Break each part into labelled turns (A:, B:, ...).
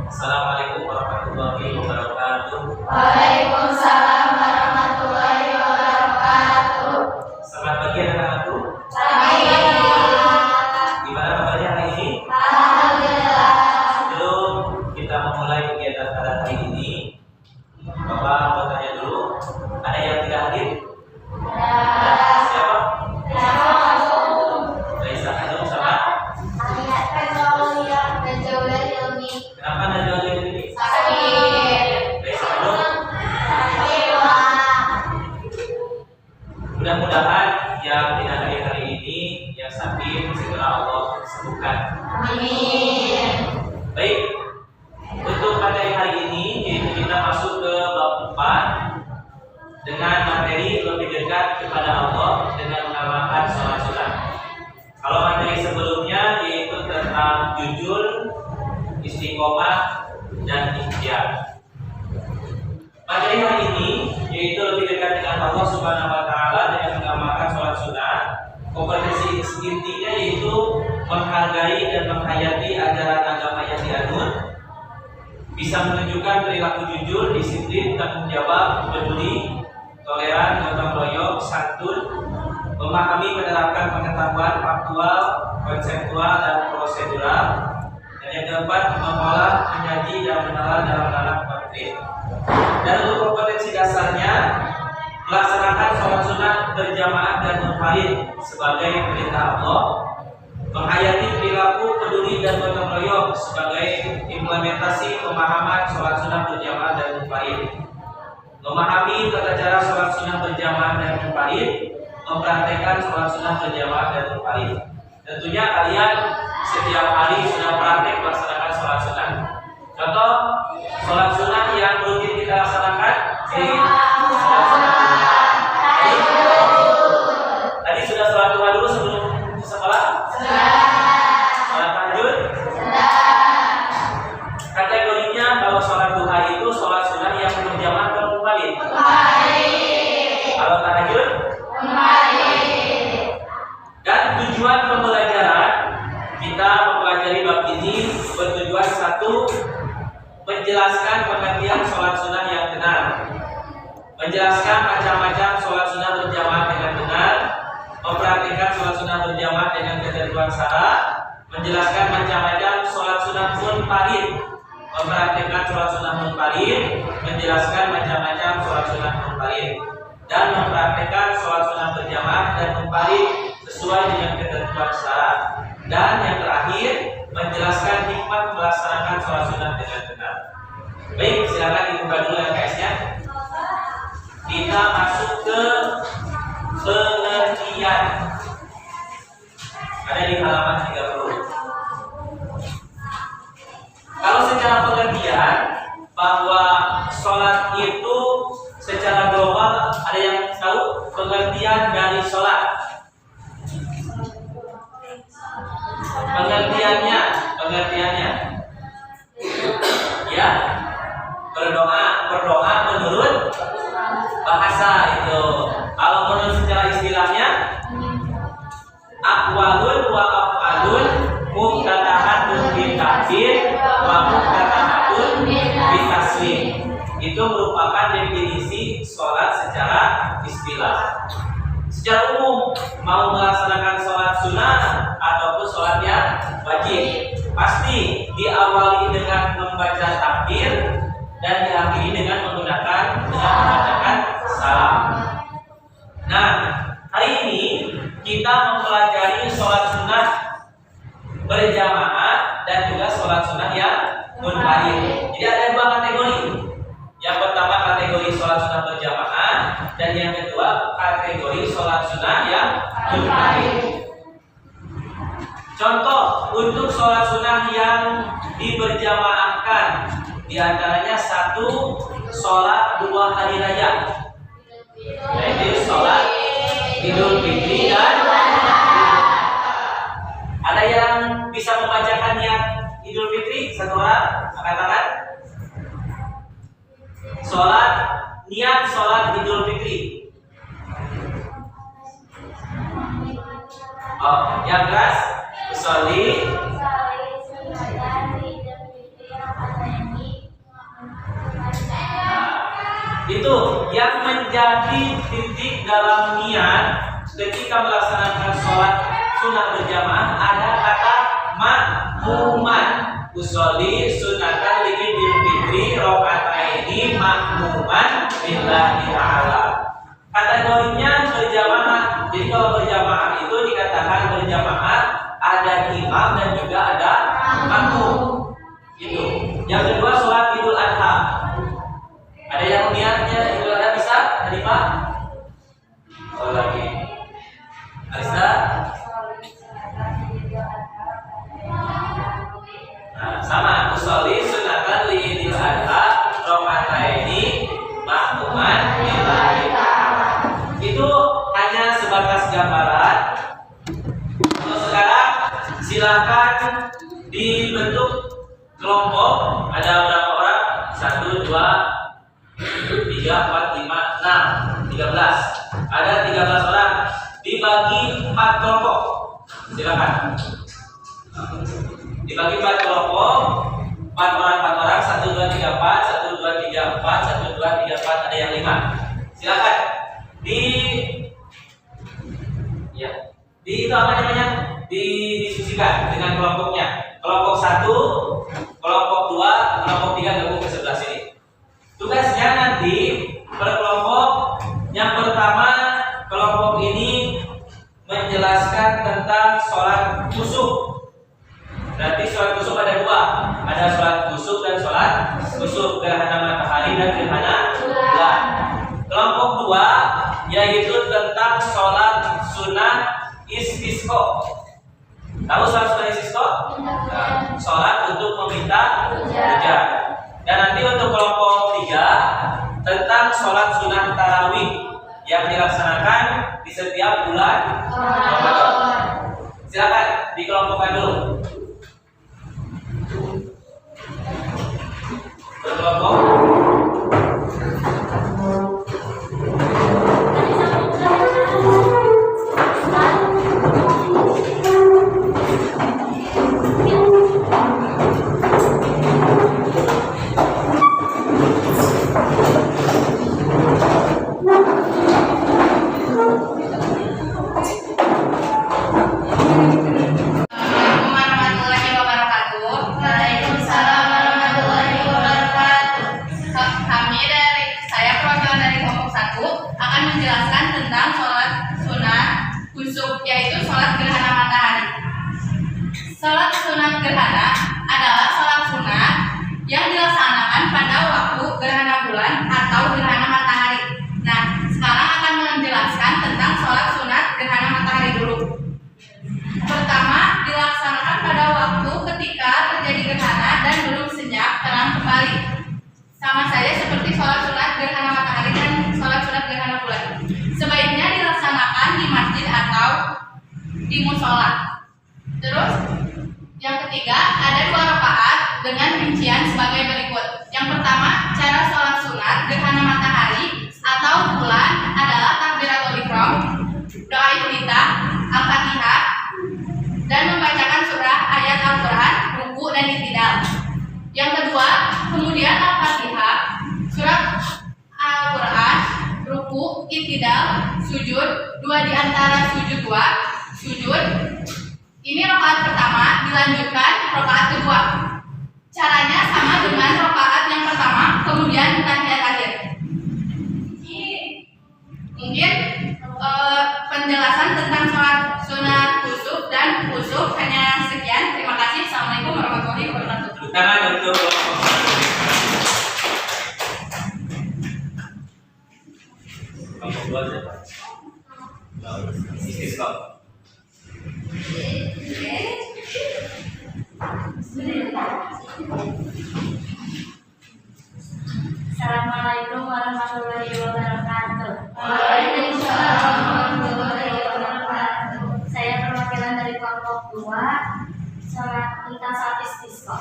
A: Assalamualaikum warahmatullahi wabarakatuh.
B: Waalaikumsalam warahmatullahi wabarakatuh.
A: Selamat pagi anak-anakku.
B: Pagi.
A: Gimana kabarnya hari ini?
B: Alhamdulillah.
A: Sebelum kita memulai kegiatan pada hari ini, Bapak mau tanya dulu, ada yang tidak hadir? Siapa? Raisa Hanum sama? Kenapa Najwa ini? Raisa Hanum? Mudah-mudahan yang tidak hadir hari ini, yang sakit segera Allah sembuhkan.
B: Amin.
A: Baik, untuk materi hari ini yaitu kita masuk ke bab 4 dengan materi lebih dekat kepada Allah dengan mengamalkan sholat sunat. Kalau materi sebelumnya yaitu tentang jujur, istiqomah, dan ikhtiar. Materi hari ini yaitu lebih dekat dengan Allah Subhanahu wa Ta'ala dengan mengamalkan sholat sunat. Kompetensi intinya yaitu menghargai dan menghayati ajaran agama yang dianut, bisa menunjukkan perilaku jujur, disiplin, tanggung jawab, peduli, toleran, gotong royong, santun, memahami, menerapkan pengetahuan faktual, konseptual, dan prosedural, dan yang keempat mengolah, menyaji, dan menelan dalam ranah doktrin. Dan untuk kompetensi dasarnya, melaksanakan sholat sunat berjamaah dan munfarid sebagai perintah Allah, menghayati perilaku peduli dan gotong royong sebagai implementasi pemahaman sholat sunat berjamaah dan munfarid, memahami tata cara sholat sunat berjamaah dan munfarid, mempraktekkan sholat sunat berjamaah dan munfarid. Tentunya kalian setiap hari sudah praktek melaksanakan sholat sunat. Contoh sholat sunat yang rutin kita laksanakan di sholat sunat. Tadi sudah sholat duha dulu sebelum sekolah? Sholat tahajud? Kategorinya kalau sholat duha itu sholat sunat yang berjamaah atau munfarid? Kalau tahajud? Dan tujuan pembelajaran kita mempelajari bab ini bertujuan satu, menjelaskan pengertian sholat sunat yang benar, menjelaskan macam-macam sholat sunat berjamaah dengan benar, mempraktikkan sholat sunat berjamaah dengan ketentuan syarat, menjelaskan macam-macam sholat sunat munfarid, mempraktikkan sholat sunat munfarid, menjelaskan macam-macam sholat sunat munfarid, dan mempraktikkan sholat sunat berjamaah dan munfarid sesuai dengan ketentuan syarat. Dan yang terakhir, menjelaskan hikmah melaksanakan sholat sunat dengan benar. Baik, silakan dibuka dulu LKS-nya. Kita masuk ke pengertian. Ada di halaman 30. Kalau secara pengertian bahwa sholat itu secara global, ada yang tahu pengertian dari sholat? Pengertiannya ya, berdoa menurut bahasa itu. Kalau menurut secara istilahnya, aqwalun wa af'alun muftatahatun bil takbir wa muftatahatun bil taslim. Itu merupakan definisi sholat secara istilah. Secara umum, mau melaksanakan sholat sunnah ataupun sholat yang wajib, pasti diawali dengan membaca takbir dan diakhiri dengan membacakan salam. Nah, hari ini kita mempelajari sholat sunnah berjamaah dan juga sholat sunnah yang munfarid. Jadi ada dua kategori. Yang pertama kategori sholat sunnah berjamaah, dan yang kedua kategori sholat sunnah yang munfarid. Contoh untuk sholat sunnah yang diberjamaahkan, diantaranya satu, sholat 2 hari raya, yaitu sholat Idul Fitri dan ada yang bisa membacakan niat Idul Fitri? Satu orang angkat tangan. Niat sholat Idul Fitri. Oh, yang keras. Usolli Itu yang menjadi titik dalam niat ketika melaksanakan sholat sunnah berjamaah ada kata makmuman. Usolli sunatan lidil fitri rakaataini makmuman lillahi ta'ala. Kategorinya berjamaah. Jadi kalau berjamaah itu dikatakan berjamaah ada imam dan juga ada makmum. Itu. Yang kedua sholat Idul Adha. Ada yang niatnya Idul Adha bisa? Tadi Pak? Oh lagi. Bisa? Nah, sama. Usolli sunatan Idul Adha rakaataini makmuman lillahi ta'ala. Itu hanya sebatas gambaran. Untuk sekarang silakan dibentuk kelompok. Ada berapa orang? 1, 2, 3, 4, 5, 6, 13. Ada 13 orang. Dibagi 4 kelompok. Silakan. Dibagi 4 kelompok. 4 orang, 1, 2, 3, 4, 1, 2, 3, 4, 1, 2, 3, 4, ada yang 5. Silakan. Itu apa namanya? Didiskusikan dengan kelompoknya. Kelompok 1, kelompok 2, kelompok 3 gabung ke sebelah sini. Tugasnya nanti per kelompok. Yang pertama, kelompok ini menjelaskan tentang sholat kusuf. Berarti sholat kusuf ada 2. Ada sholat kusuf dan sholat kusuf, gerhana matahari dan gerhana bulan. Kelompok 2 yaitu tentang sholat sunnah istisqa. Tahu sholat sunnah istisqa? Nah, sholat untuk meminta hujan. Dan nanti untuk kelompok 3 tentang sholat sunnah tarawih yang dilaksanakan di setiap bulan Ramadan. Silakan dikelompokkan dulu. Berkelompok.
C: Sholat sunat gerhana adalah sholat sunat yang dilaksanakan pada waktu gerhana bulan atau gerhana matahari. Nah, sekarang akan menjelaskan tentang sholat sunat gerhana matahari dulu. Pertama, dilaksanakan pada waktu ketika terjadi gerhana dan belum senyap terang kembali. Sama saja seperti sholat sunat gerhana matahari dan sholat sunat gerhana bulan. Sebaiknya dilaksanakan di masjid atau di musola. Terus yang ketiga, ada 2 rakaat dengan rincian sebagai berikut. Yang pertama, cara sholat sunat gerhana matahari atau bulan adalah takbiratul ihram, doa iftitah, al-fatihah, dan membacakan surah ayat Al-Quran, ruku dan i'tidal. Yang kedua, kemudian al-fatihah, surat Al-Quran, ruku, i'tidal, sujud, 2 di antara sujud 2, sujud. Ini rakaat pertama, dilanjutkan rakaat kedua. Caranya sama dengan rakaat yang pertama, kemudian tahiyat akhir. Mungkin penjelasan tentang sholat sunat kusuf dan kusuf hanya sekian. Terima kasih. Assalamualaikum warahmatullahi wabarakatuh.
A: Tangan untuk kelompok 2 siapa? Istisqa.
B: Assalamualaikum warahmatullahi wabarakatuh.
C: Waalaikumsalam
B: warahmatullahi wabarakatuh. Saya perwakilan dari kelompok 2 tentang salat istisqa.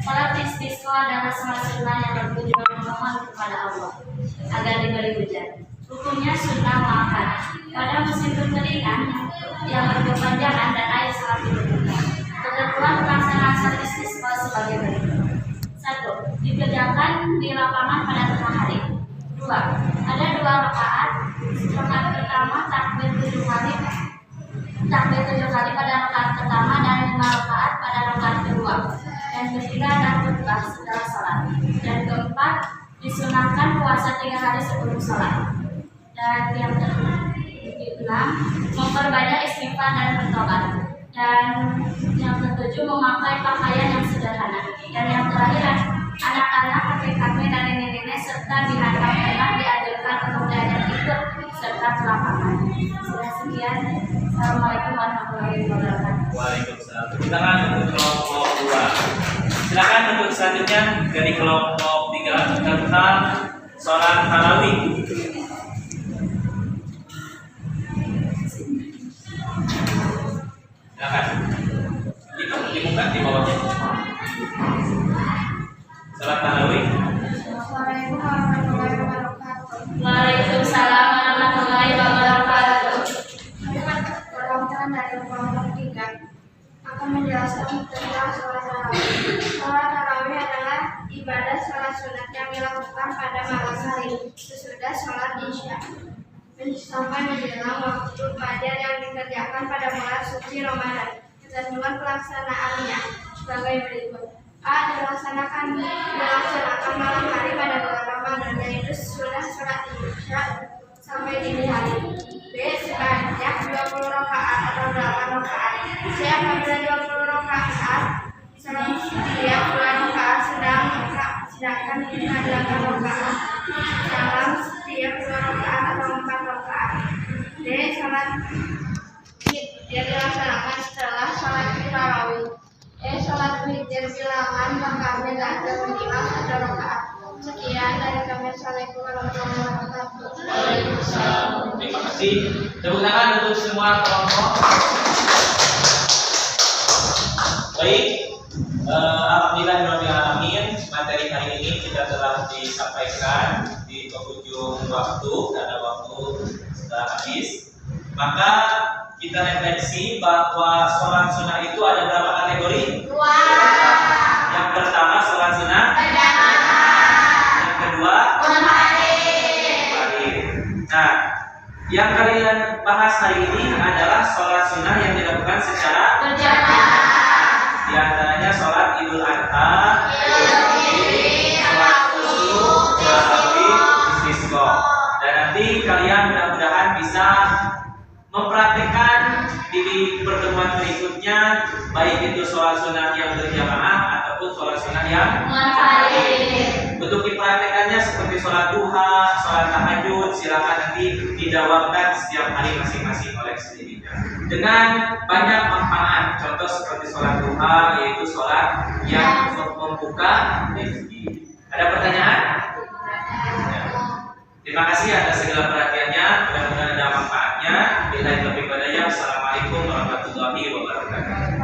B: Salat istisqa adalah salat sunnah yang bertujuan memohon kepada Allah agar diberi hujan. Hukumnya sunnah muakkad. Pada musim kekeringan yang berkepanjangan dan air sangat dibutuhkan. Ketentuan pelaksanaan salat istisqa sebagai berikut. 1. Dikerjakan di lapangan pada tengah hari. 2. 2. Ada 2 rakaat. Rakaat pertama takbir 7 kali. Takbir 7 kali pada rakaat pertama dan 5 rakaat pada rakaat kedua. Dan ketiga ada khutbah setelah sholat. Dan keempat disunahkan puasa 3 hari sebelum sholat. Dan yang keenam memperbanyak istighfar dan bertobat. Dan yang ketujuh memakai pakaian yang sederhana. Dan yang terakhir anak-anak, kakek-kakek dan nenek-nenek serta binatang ternak diajarkan untuk belajar ikut serta ke lapangan. Sudah sekian. Assalamualaikum warahmatullahi wabarakatuh.
A: Waalaikumsalam. Silakan untuk kelompok 2. Silakan untuk selanjutnya dari kelompok 3 tentang sholat tarawih. Silakan. Itu dibuka di bawahnya. Sholat tarawih.
B: Assalamualaikum warahmatullahi wabarakatuh. Waalaikumsalam warahmatullahi wabarakatuh. Perwakilan dari kelompok 3 akan menjelaskan tentang sholat tarawih. Sholat tarawih adalah ibadah sholat sunat yang dilakukan pada malam hari sesudah sholat isya sampai menjelang waktu fajar yang dikerjakan pada bulan suci Ramadan. Ketentuan pelaksanaannya sebagai berikut: A. Dilaksanakan malam hari pada bulan Ramadan, yaitu sudah sholat isya sampai dini hari. B. Sebanyak 20 rakaat atau 8 rakaat. C. Apabila 20 rakaat setiap 2 rakaat sedangkan 8 rakaat dalam setiap 2 rakaat atau 4 rakaat. D. Sholat yang dilaksanakan setelah sholat tarawih. E. Sholat witir bilangan rakaatnya tak ada minimal 1 rakaat. Sekian dari kami. Assalamualaikum warahmatullahi wabarakatuh.
A: Waalaikumsalam. Terima kasih. Tepuk tangan untuk semua kelompok. Baik, alhamdulillahirobbilalamin. Materi hari ini kita telah disampaikan di penghujung waktu karena waktu sudah habis. Maka kita refleksi bahwa sholat sunnah itu ada berapa kategori? 2. Yang pertama sholat sunnah. Yang kedua Nah, yang kalian bahas hari ini adalah sholat sunnah yang dilakukan secara berjamaah. Di antaranya sholat Idul Adha, sholat Khusyuk, sholat Tarawih, istisqa. Dan nanti kalian mudah-mudahan bisa mempraktikkan di pertemuan berikutnya, baik itu sholat sunnah yang berjamaah ataupun sholat sunnah yang bentuk dipraktekannya seperti sholat duha, sholat tahajud. Silakan nanti didawamkan setiap hari masing-masing oleh sendirinya dengan banyak manfaat. Contoh seperti sholat duha, yaitu sholat yang membuka rezeki. Ada pertanyaan? Terima kasih atas segala perhatiannya. Mudah-mudahan ada manfaatnya. Bila lebih pada Assalamualaikum warahmatullahi wabarakatuh.